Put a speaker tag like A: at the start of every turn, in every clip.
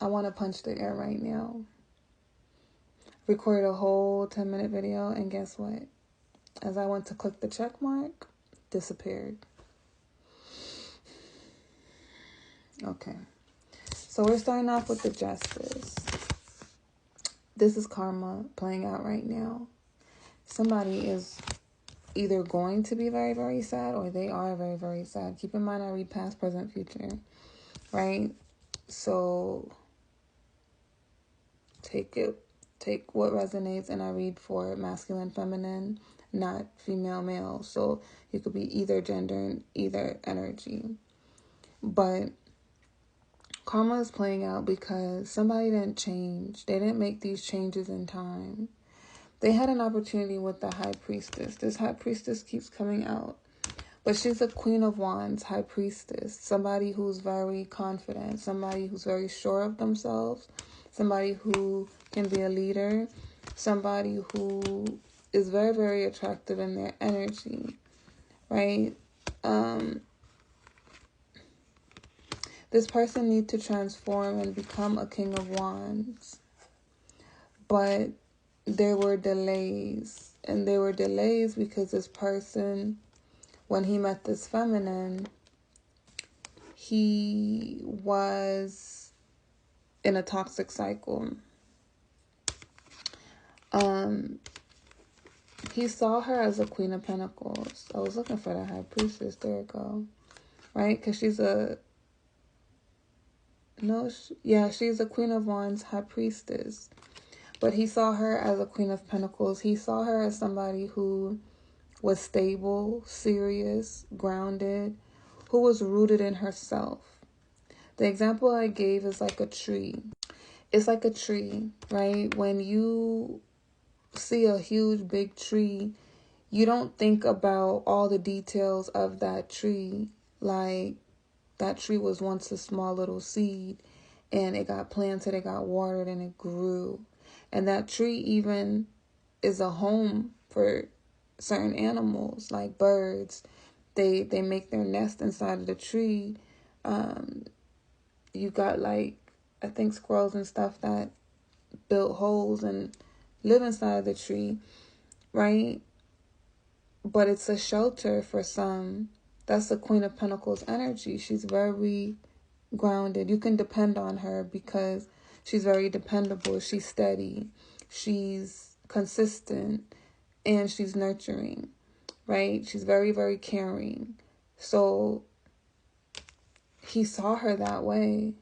A: I want to punch the air right now. Recorded a whole 10-minute video, and guess what? As I went to click the check mark, disappeared. Okay. So we're starting off with the Justice. This is karma playing out right now. Somebody is either going to be very, very sad, or they are very, very sad. Keep in mind, I read past, present, future, right? So take what resonates, and I read for masculine, feminine, not female, male. So you could be either gender and either energy. But karma is playing out because somebody didn't change. They didn't make these changes in time. They had an opportunity with the High Priestess. This High Priestess keeps coming out. But she's a Queen of Wands, High Priestess. Somebody who's very confident. Somebody who's very sure of themselves. Somebody who can be a leader. Somebody who is very, very attractive in their energy. Right? This person needs to transform and become a King of Wands. But there were delays. And there were delays because this person, when he met this feminine, he was in a toxic cycle. He saw her as a Queen of Pentacles. I was looking for the High Priestess. There we go. Right? Because she's a... she's a Queen of Wands, High Priestess. But he saw her as a Queen of Pentacles. He saw her as somebody who was stable, serious, grounded, who was rooted in herself. The example I gave is like a tree. It's like a tree, right? When you see a huge, big tree, you don't think about all the details of that tree. Like, that tree was once a small little seed, and it got planted, it got watered, and it grew. And that tree even is a home for certain animals, like birds. They make their nest inside of the tree. You got, like, I think squirrels and stuff that build holes and live inside the tree, right? But it's a shelter for some. That's the Queen of Pentacles energy. She's very grounded. You can depend on her because she's very dependable. She's steady. She's consistent. And she's nurturing, right? She's very, very caring. So he saw her that way.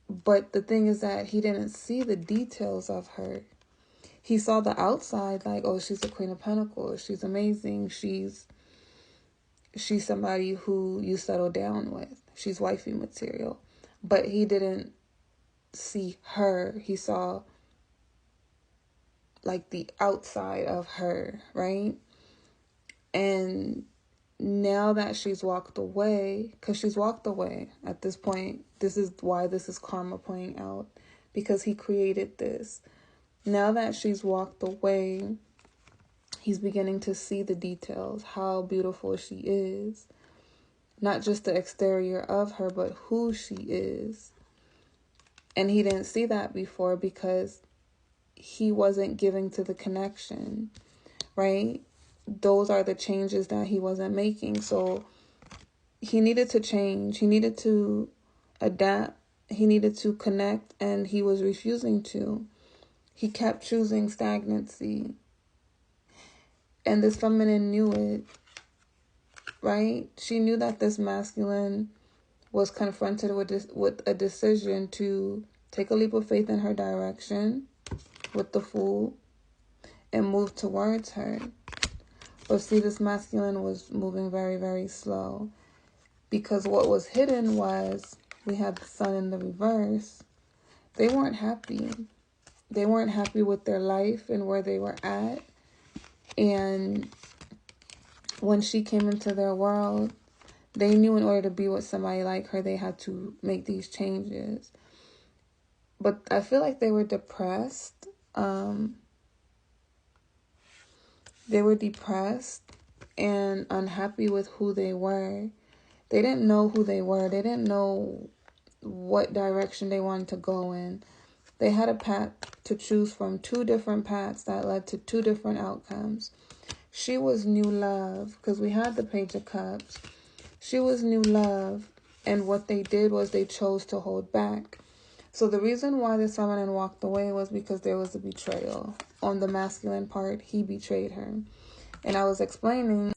A: But the thing is that he didn't see the details of her. He saw the outside, like, oh, she's a Queen of Pentacles. She's amazing. She's somebody who you settle down with. She's wifey material. But he didn't see her. He saw, like, the outside of her, right? And now that she's walked away, because she's walked away at this point, this is why this is karma playing out, because he created this. Now that she's walked away, he's beginning to see the details, how beautiful she is. Not just the exterior of her, but who she is. And he didn't see that before because he wasn't giving to the connection, right? Those are the changes that he wasn't making. So he needed to change. He needed to adapt. He needed to connect, and he was refusing to. He kept choosing stagnancy. And this feminine knew it, right? She knew that this masculine was confronted with a decision to take a leap of faith in her direction with the Fool and move towards her. But see, this masculine was moving very, very slow, because what was hidden was we had the Sun in the reverse. They weren't happy. They weren't happy with their life and where they were at. And when she came into their world, they knew in order to be with somebody like her, they had to make these changes. But I feel like they were depressed. They were depressed and unhappy with who they were. They didn't know who they were. They didn't know what direction they wanted to go in. They had a path to choose from, 2 different paths that led to 2 different outcomes. She was new love, because we had the Page of Cups. She was new love, and what they did was they chose to hold back. So the reason why this feminine walked away was because there was a betrayal. On the masculine part, he betrayed her. And I was explaining